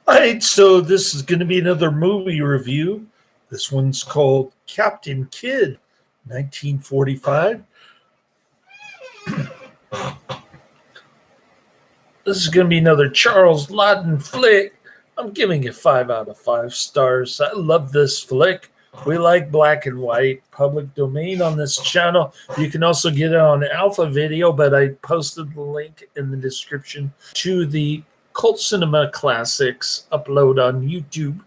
All right, so this is going to be another movie review. This one's called Captain Kidd, 1945. This is going to be another Charles Laughton flick. I'm giving it 5 out of 5 stars. I love this flick. We like black and white, public domain on this channel. You can also get it on Alpha Video, but I posted the link in the description to the Cult Cinema Classics upload on YouTube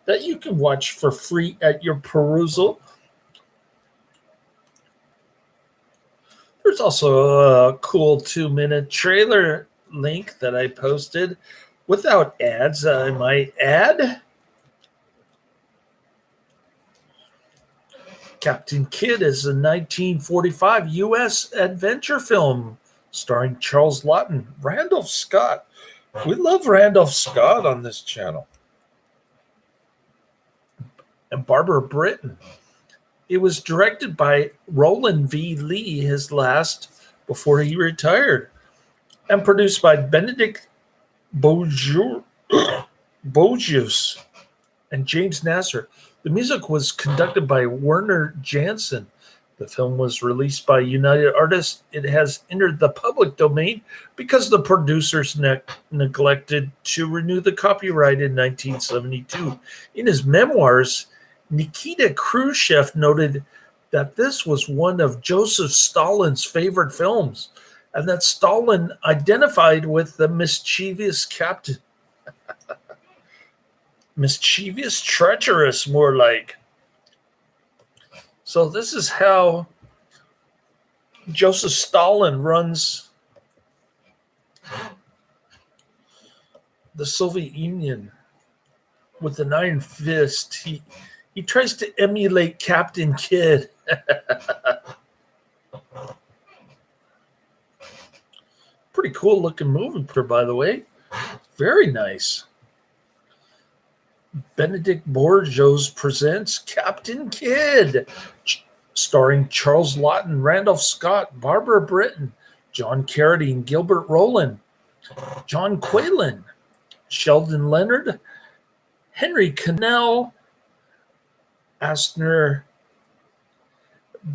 that you can watch for free at your perusal. There's also a cool 2-minute trailer link that I posted without ads, I might add. Captain Kidd is a 1945 U.S. adventure film starring Charles Laughton, Randolph Scott. We love Randolph Scott on this channel. And Barbara Britton. It was directed by Roland V. Lee, his last before he retired, and produced by Benedict Bogius and James Nasser. The music was conducted by Werner Jansen. The film was released by United Artists. It has entered the public domain because the producers neglected to renew the copyright in 1972. In his memoirs, Nikita Khrushchev noted that this was one of Joseph Stalin's favorite films, and that Stalin identified with the mischievous captain. Mischievous, treacherous, more like. So this is how Joseph Stalin runs the Soviet Union with an iron fist. He tries to emulate Captain Kidd. Pretty cool looking movie, by the way. Very nice. Benedict Bogius presents Captain Kidd, starring Charles Laughton, Randolph Scott, Barbara Britton, John Carradine, Gilbert Rowland, John Quaylen, Sheldon Leonard, Henry Cannell, Asner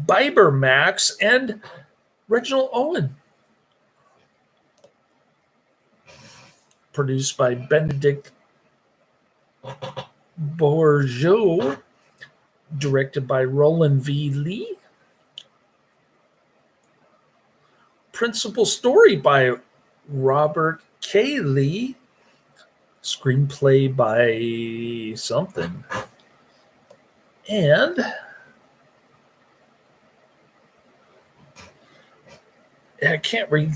Bibermax, and Reginald Owen. Produced by Benedict Bogius, directed by Roland V. Lee. Principal story by Robert K. Lee. Screenplay by something. And I can't read.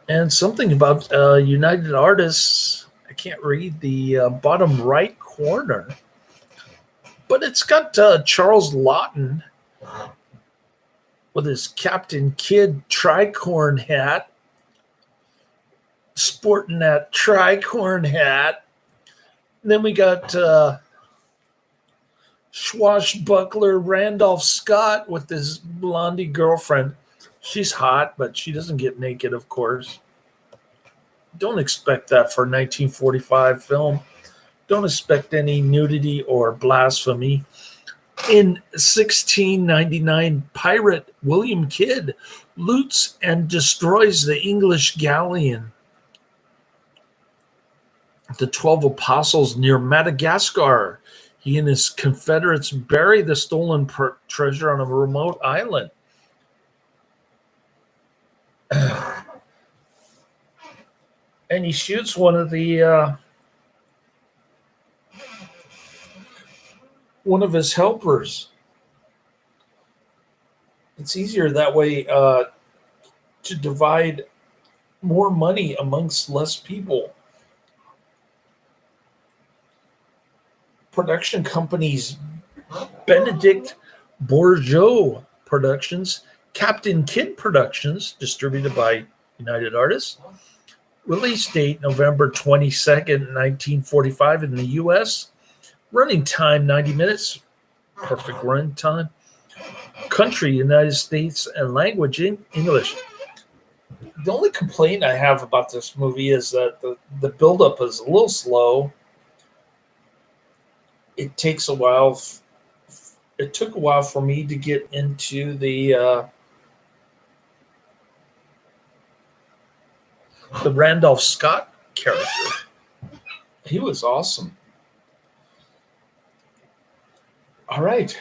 And something about United Artists. I can't read the bottom right corner. But it's got Charles Laughton with his Captain Kidd tricorn hat, sporting that tricorn hat. And then we got swashbuckler Randolph Scott with his blondie girlfriend. She's hot, but she doesn't get naked, of course. Don't expect that for a 1945 film. Don't expect any nudity or blasphemy. In 1699, pirate William Kidd loots and destroys the English galleon, the 12 Apostles, near Madagascar. He and his Confederates bury the stolen treasure on a remote island. And he shoots one of his helpers. It's easier that way to divide more money amongst less people. Production companies: Benedict Bogius Productions, Captain Kidd Productions, distributed by United Artists. Release date November 22nd, 1945 in the U.S. Running time 90 minutes. Perfect run time. Country United States, and language English. The only complaint I have about this movie is that the buildup is a little slow. It takes a while. It took a while for me to get into the Randolph Scott character. He was awesome. All right.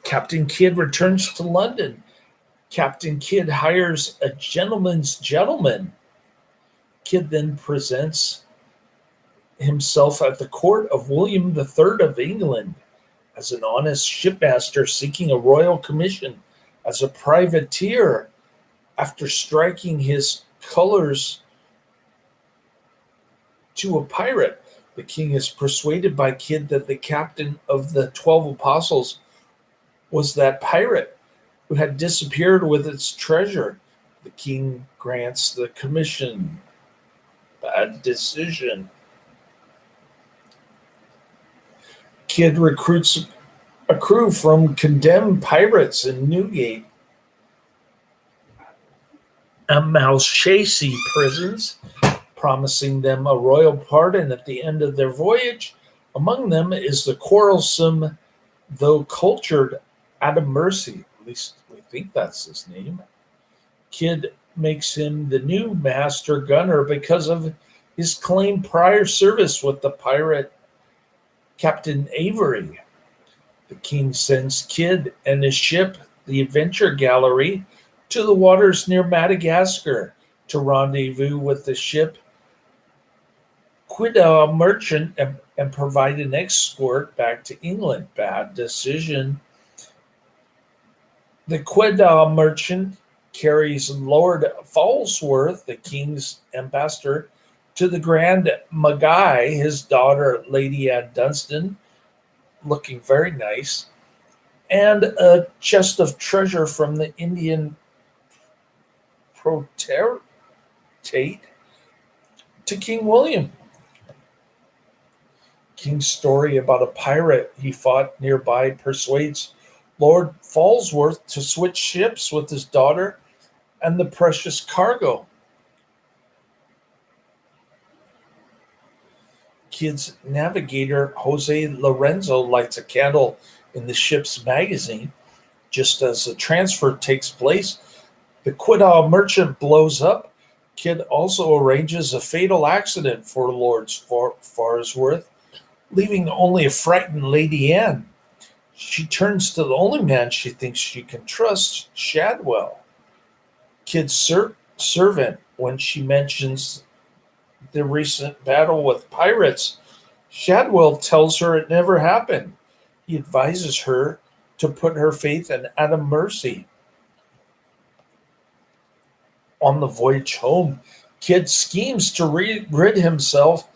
Captain Kidd returns to London. Captain Kidd hires a gentleman's gentleman. Kidd then presents himself at the court of William III of England as an honest shipmaster seeking a royal commission as a privateer. After striking his colors to a pirate, the king is persuaded by Kidd that the captain of the 12 apostles was that pirate who had disappeared with its treasure. The king grants the commission. Bad decision. Kidd recruits a crew from condemned pirates in Newgate and Malchasey prisons, promising them a royal pardon at the end of their voyage. Among them is the quarrelsome, though cultured, Adam Mercy. At least we think that's his name. Kidd makes him the new master gunner because of his claimed prior service with the pirate Captain Avery. The king sends Kidd and his ship, the Adventure Gallery, to the waters near Madagascar to rendezvous with the ship Quiddah Merchant and provide an escort back to England. Bad decision. The Quiddah Merchant carries Lord Falsworth, the king's ambassador, to the Grand Magai, his daughter, Lady Anne Dunstan, looking very nice, and a chest of treasure from the Indian Protectorate to King William. King's story about a pirate he fought nearby persuades Lord Falsworth to switch ships with his daughter and the precious cargo. Kidd's navigator, Jose Lorenzo, lights a candle in the ship's magazine. Just as the transfer takes place, the Quiddah Merchant blows up. Kidd also arranges a fatal accident for Lord Farnsworth, leaving only a frightened Lady Anne. She turns to the only man she thinks she can trust, Shadwell, Kidd's servant. When she mentions the recent battle with pirates, Shadwell tells her it never happened. He advises her to put her faith in Adam Mercy. On the voyage home, Kidd schemes to rid himself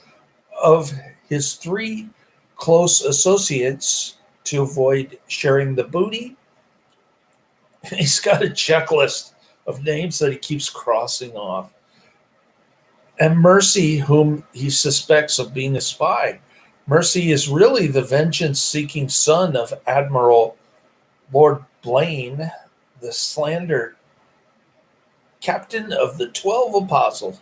of his three close associates to avoid sharing the booty. He's got a checklist of names that he keeps crossing off. And Mercy, whom he suspects of being a spy. Mercy is really the vengeance-seeking son of Admiral Lord Blaine, the slandered captain of the 12 apostles.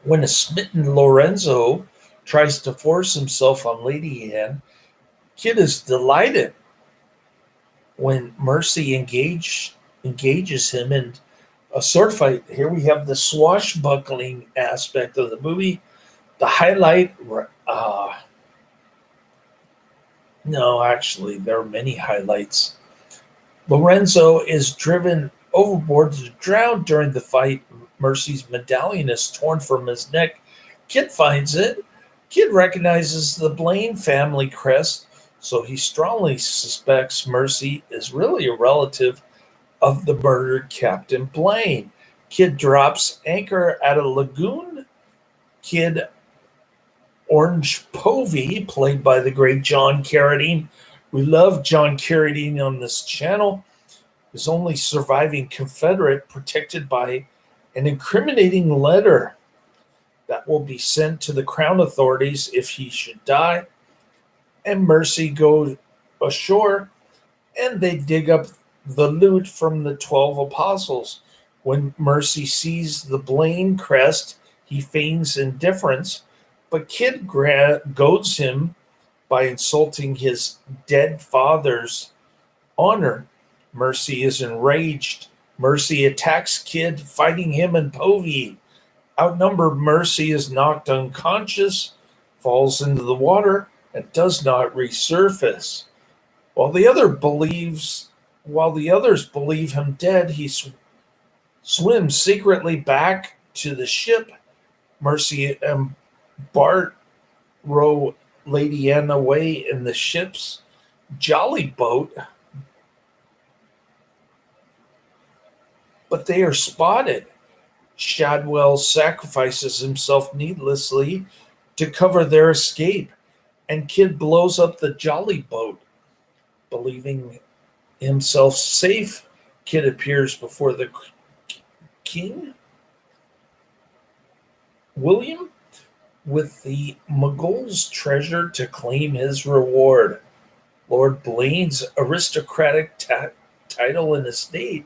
When a smitten Lorenzo tries to force himself on Lady Anne, Kidd is delighted. When Mercy engages him in a sword fight, here we have the swashbuckling aspect of the movie. The highlight, no, actually, there are many highlights. Lorenzo is driven overboard to drown during the fight. Mercy's medallion is torn from his neck. Kidd finds it. Kidd recognizes the Blaine family crest, so he strongly suspects Mercy is really a relative of the murdered Captain Blaine. Kidd drops anchor at a lagoon. Kidd Orange Povey, played by the great John Carradine. We love John Carradine on this channel. His only surviving Confederate, protected by an incriminating letter that will be sent to the Crown authorities if he should die. And Mercy goes ashore and they dig up the loot from the 12 apostles. When Mercy sees the Blaine crest, he feigns indifference, but Kid goads him by insulting his dead father's honor. Mercy is enraged. Mercy attacks Kid, fighting him and Povey. Outnumbered, Mercy is knocked unconscious, falls into the water, and does not resurface. While the other believes, while the others believe him dead, he swims secretly back to the ship. Mercy and Bart row Lady Anne away in the ship's jolly boat, but they are spotted. Shadwell sacrifices himself needlessly to cover their escape, and Kid blows up the jolly boat. Believing himself safe, Kid appears before the king, William, with the Muggles' treasure to claim his reward. Lord Blaine's aristocratic title and estate.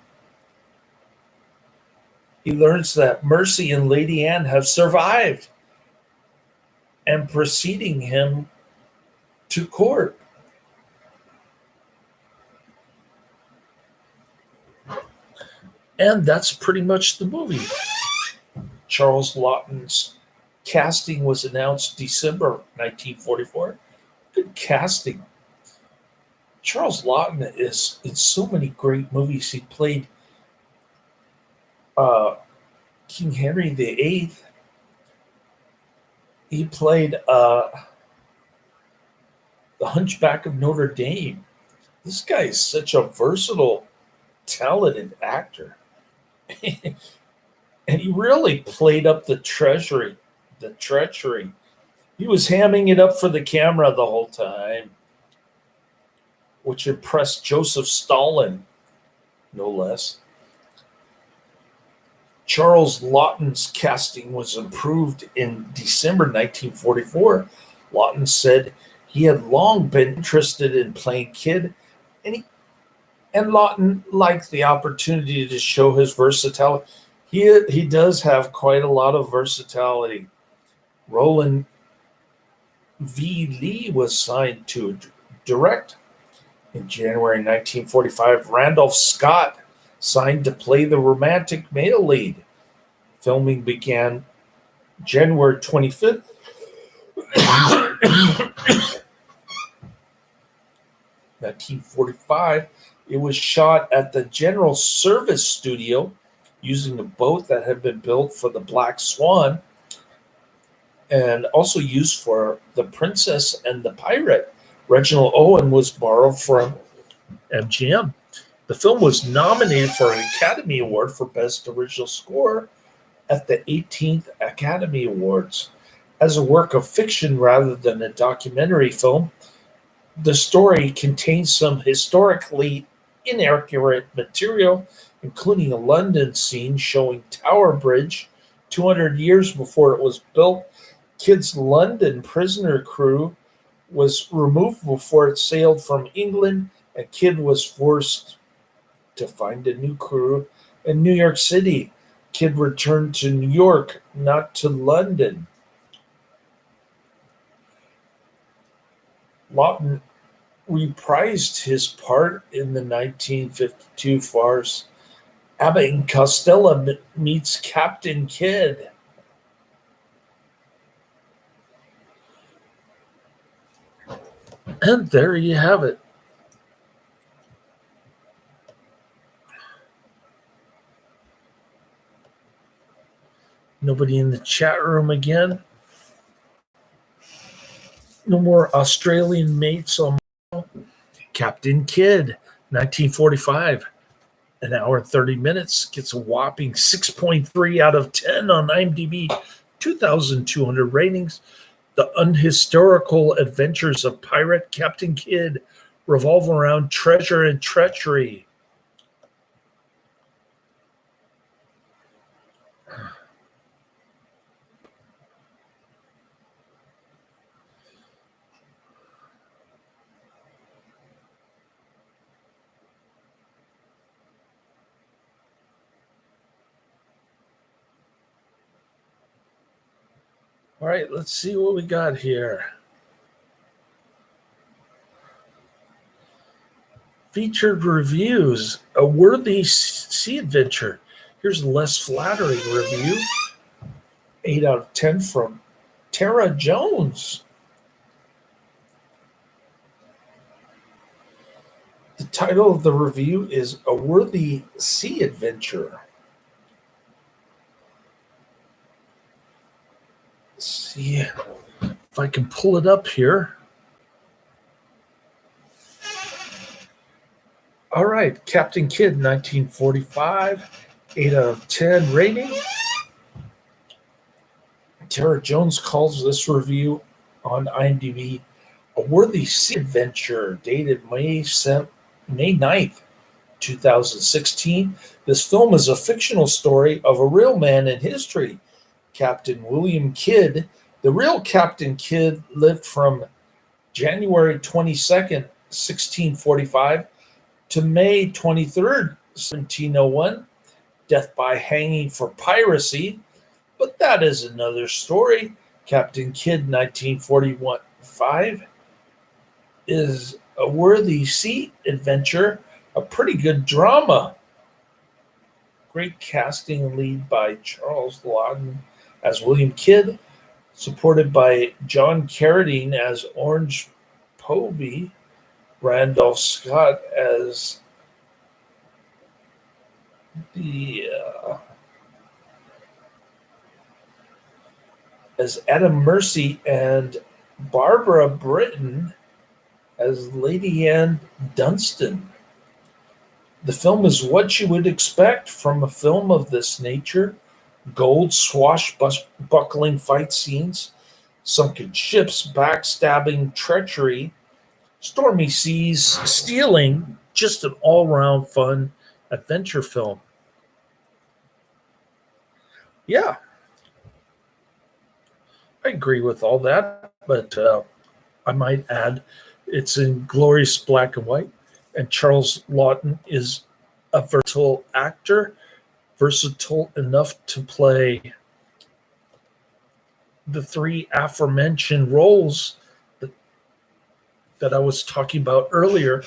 He learns that Mercy and Lady Anne have survived and preceding him to court. And that's pretty much the movie. Charles Laughton's casting was announced December 1944. Good casting. Charles Laughton is in so many great movies. He played King Henry VIII. He played The Hunchback of Notre Dame. This guy is such a versatile, talented actor. And he really played up the treachery. He was hamming it up for the camera the whole time, which impressed Joseph Stalin, no less. Charles Laughton's casting was improved in December 1944. Laughton said he had long been interested in playing Kid, and Laughton liked the opportunity to show his versatility. He does have quite a lot of versatility. Roland V. Lee was signed to direct. In January 1945, Randolph Scott signed to play the romantic male lead. Filming began January 25th. 1945. It was shot at the General Service Studio using a boat that had been built for the Black Swan and also used for The Princess and the Pirate. Reginald Owen was borrowed from MGM. The film was nominated for an Academy Award for Best Original Score at the 18th Academy Awards. As a work of fiction rather than a documentary film, the story contains some historically inaccurate material, including a London scene showing Tower Bridge 200 years before it was built. Kid's London prisoner crew was removed before it sailed from England, and Kid was forced to find a new crew in New York City. Kid returned to New York, not to London. Laughton reprised his part in the 1952 farce Abbott and Costello meets Captain Kidd. And there you have it. Nobody in the chat room again. No more Australian mates on Captain Kidd, 1945. An hour and 30 minutes, gets a whopping 6.3 out of 10 on IMDb, 2,200 ratings. The unhistorical adventures of pirate Captain Kidd revolve around treasure and treachery. All right, let's see what we got here. Featured reviews, a worthy sea adventure. Here's a less flattering review. 8 out of 10 from Tara Jones. The title of the review is A Worthy Sea Adventure. Let's see if I can pull it up here. All right, Captain Kidd, 1945, 8 out of 10 rating. Tara Jones calls this review on IMDb a worthy sea adventure, dated May 9th, 2016. This film is a fictional story of a real man in history, Captain William Kidd. The real Captain Kidd lived from January 22nd, 1645 to May 23rd, 1701, death by hanging for piracy. But that is another story. Captain Kidd, 1945, is a worthy sea adventure, a pretty good drama. Great casting, lead by Charles Laughton as William Kidd, supported by John Carradine as Orange Povey, Randolph Scott as as Adam Mercy, and Barbara Britton as Lady Anne Dunstan. The film is what you would expect from a film of this nature. Gold swashbuckling fight scenes, sunken ships, backstabbing, treachery, stormy seas, stealing, just an all-round fun adventure film. Yeah, I agree with all that, but I might add it's in glorious black and white, and Charles Laughton is a versatile actor, versatile enough to play the three aforementioned roles that I was talking about earlier.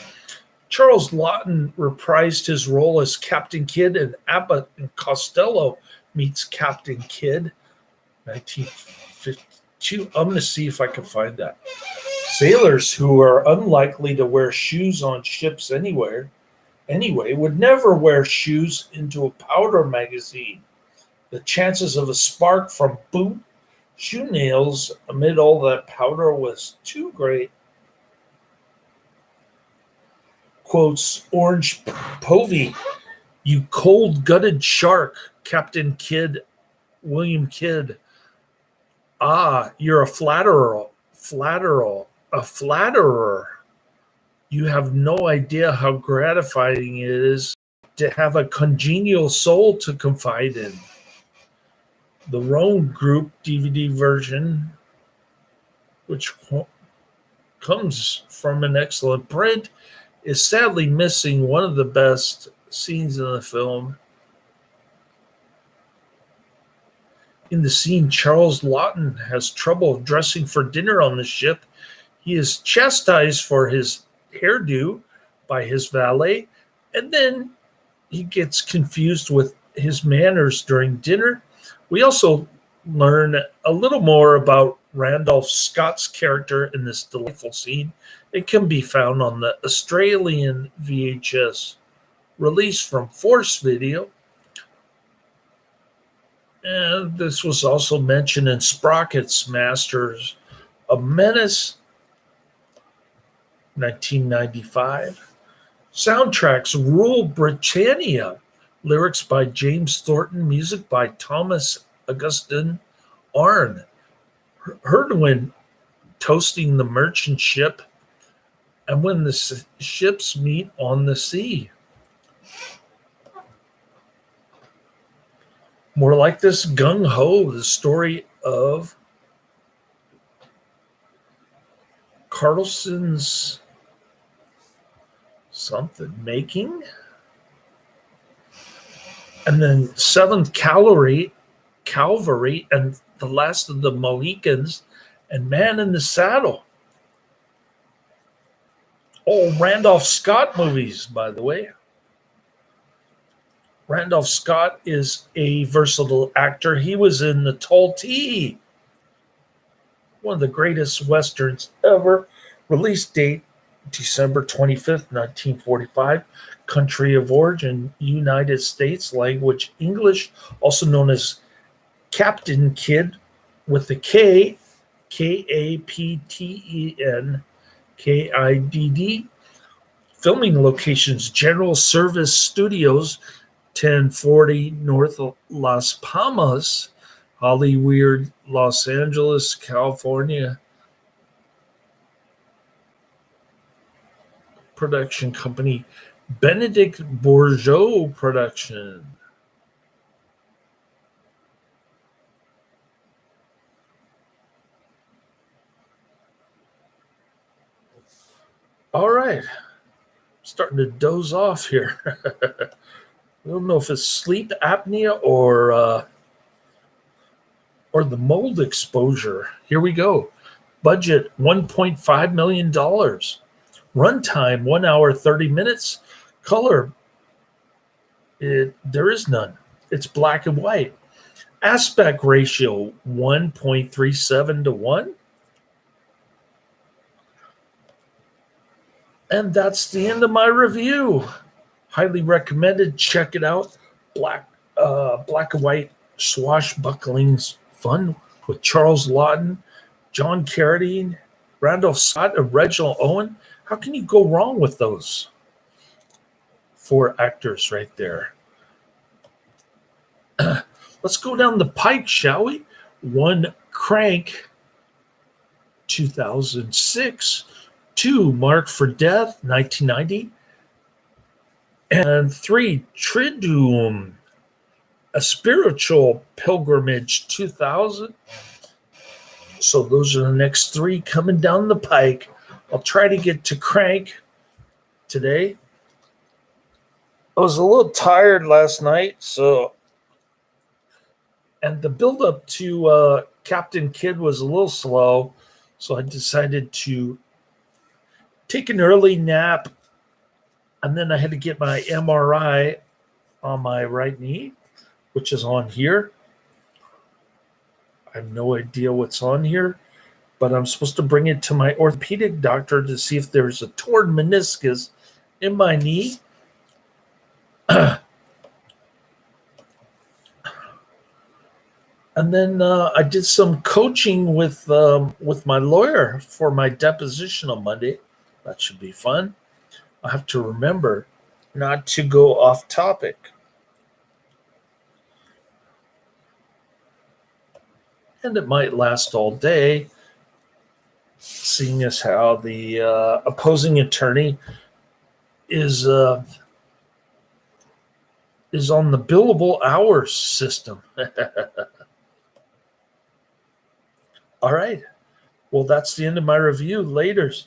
Charles Laughton reprised his role as Captain Kidd in Abbott and Costello Meets Captain Kidd, 1952. I'm going to see if I can find that. Sailors who are unlikely to wear shoes on ships anyway would never wear shoes into a powder magazine. The chances of a spark from boot shoe nails amid all that powder was too great. Quotes Orange Povey, you cold-gutted shark, Captain Kidd, William Kidd. Ah, you're a flatterer. You have no idea how gratifying it is to have a congenial soul to confide in. The Rome Group DVD version, which comes from an excellent print, is sadly missing one of the best scenes in the film. In the scene, Charles Laughton has trouble dressing for dinner on the ship. He is chastised for his hairdo by his valet, and then he gets confused with his manners during dinner. We also learn a little more about Randolph Scott's character in this delightful scene. It can be found on the Australian VHS release from Force Video. And this was also mentioned in Sprocket's Masters of Menace, 1995. Soundtracks: Rule Britannia. Lyrics by James Thornton. Music by Thomas Augustine Arne. Heard when toasting the merchant ship and when the ships meet on the sea. More like this, Gung Ho, the story of Carlson's something making. And then 7th Cavalry and The Last of the Mohicans, and Man in the Saddle. All Randolph Scott movies, by the way. Randolph Scott is a versatile actor. He was in The Tall T, one of the greatest westerns ever. Release date December 25th, 1945. Country of origin, United States. Language, English. Also known as Captain Kidd with the K, Kapten, Kidd. Filming locations, General Service Studios, 1040 North Las Palmas, Hollywood, Los Angeles, California. Production company, Benedict Bourgeot Production. All right. Starting to doze off here. I don't know if it's sleep apnea or the mold exposure. Here we go. Budget $1.5 million. Runtime 1 hour 30 minutes. Color, there is none. It's black and white. Aspect ratio 1.37 to 1. And that's the end of my review. Highly recommended. Check it out. Black and white swashbuckling fun with Charles Laughton, John Carradine, Randolph Scott, and Reginald Owen. How can you go wrong with those 4 actors right there? Let's go down the pike, shall we? 1, Crank, 2006. 2, Marked for Death, 1990. And 3, Triduum, A Spiritual Pilgrimage, 2000. So those are the next 3 coming down the pike. I'll try to get to Crank today. I was a little tired last night, and the build-up to Captain Kidd was a little slow, so I decided to take an early nap, and then I had to get my MRI on my right knee, which is on here. I have no idea what's on here, but I'm supposed to bring it to my orthopedic doctor to see if there's a torn meniscus in my knee. And then I did some coaching with my lawyer for my deposition on Monday. That should be fun. I have to remember not to go off topic. And it might last all day, seeing as how the opposing attorney is on the billable hours system. All right. Well, that's the end of my review. Laters.